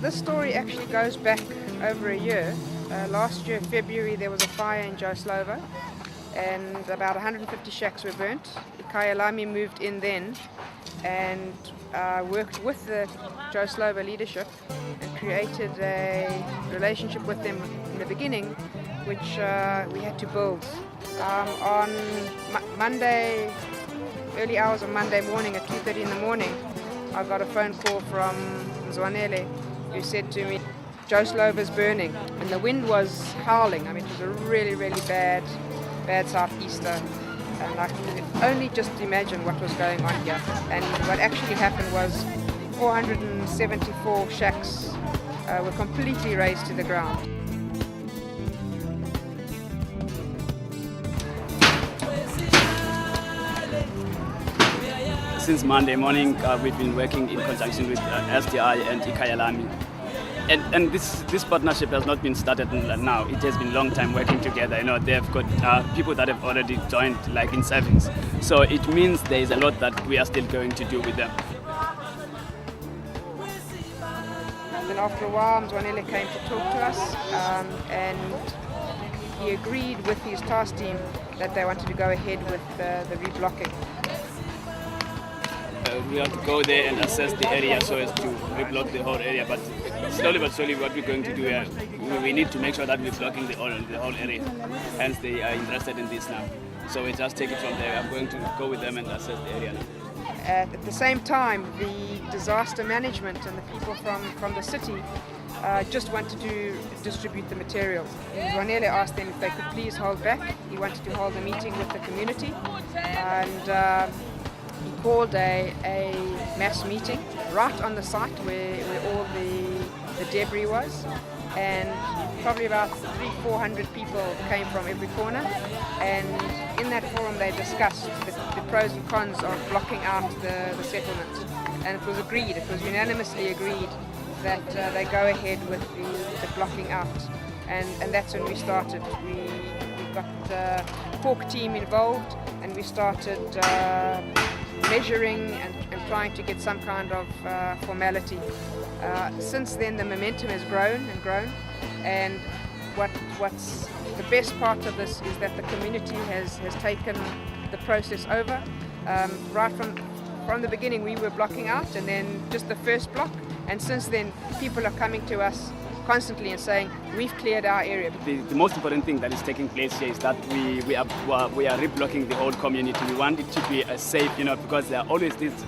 this story actually goes back over a year. Last year, February, there was a fire in Joe Slovo and about 150 shacks were burnt. Kyalami moved in then and worked with the Joe Slovo leadership and created a relationship with them in the beginning, which we had to build. On Monday, early hours of Monday morning at 2:30 in the morning, I got a phone call from Zwanele, who said to me, Joe Slovo's burning, and the wind was howling. I mean, it was a really, really bad southeaster, and I could only just imagine what was going on here. And what actually happened was 474 shacks were completely razed to the ground. Since Monday morning, we've been working in conjunction with SDI and Kyalami. And this partnership has not been started now. It has been a long time working together. You know, they've got people that have already joined, like in savings. So it means there is a lot that we are still going to do with them. Then after a while, Zwanele came to talk to us, and he agreed with his task team that they wanted to go ahead with the reblocking. We have to go there and assess the area so as to reblock the whole area. But slowly but surely, what we're going to do here, we need to make sure that we're blocking the whole area. Hence, they are interested in this now. So we just take it from there. I'm going to go with them and assess the area now. At the same time, the disaster management and the people from the city just wanted to distribute the materials. Zwanele asked them if they could please hold back. He wanted to hold a meeting with the community, and he called a mass meeting right on the site where all the debris was, and probably about 300-400 people came from every corner, and in that forum they discussed the pros and cons of blocking out the settlement, and it was unanimously agreed that they go ahead with the blocking out, and that's when we started. We got the Hawk team involved, and we started measuring and trying to get some kind of formality. Since then, the momentum has grown and grown, and what's the best part of this is that the community has taken the process over. Right from the beginning, we were blocking out, and then just the first block, and since then, people are coming to us constantly and saying, we've cleared our area. The most important thing that is taking place here is that we are reblocking the whole community. We want it to be safe, because there are always these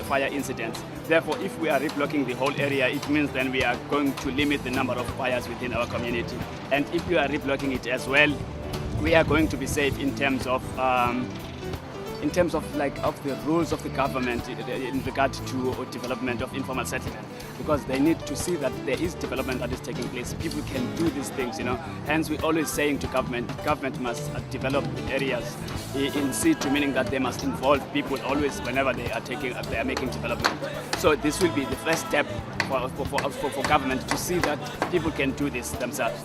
fire incidents. Therefore, if we are reblocking the whole area, it means then we are going to limit the number of fires within our community. And if we are reblocking it as well, we are going to be safe in terms of the rules of the government in regard to development of informal settlement, because they need to see that there is development that is taking place. People can do these things, Hence, we're always saying to government must develop areas in situ, meaning that they must involve people always whenever they are making development. So this will be the first step for government to see that people can do this themselves.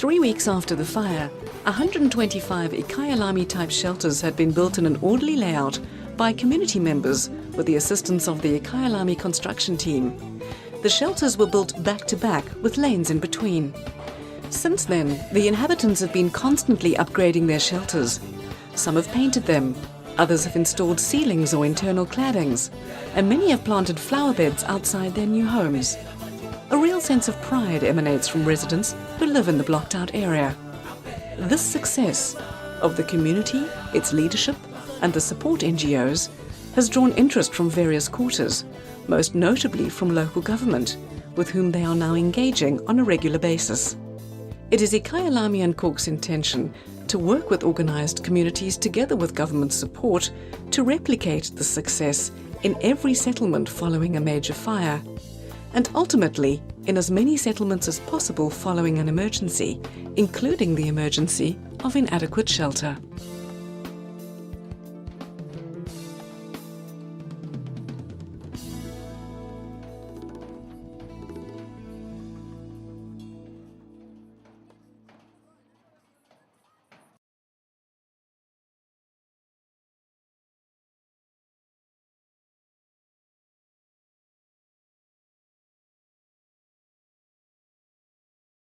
Three weeks after the fire, 125 Kyalami-type shelters had been built in an orderly layout by community members with the assistance of the Kyalami construction team. The shelters were built back-to-back with lanes in between. Since then, the inhabitants have been constantly upgrading their shelters. Some have painted them, others have installed ceilings or internal claddings, and many have planted flower beds outside their new homes. A real sense of pride emanates from residents who live in the blocked-out area. This success of the community, its leadership, and the support NGOs has drawn interest from various quarters, most notably from local government, with whom they are now engaging on a regular basis. It is Ikayalami and Cork's intention to work with organised communities together with government support to replicate the success in every settlement following a major fire, and ultimately in as many settlements as possible following an emergency, including the emergency of inadequate shelter.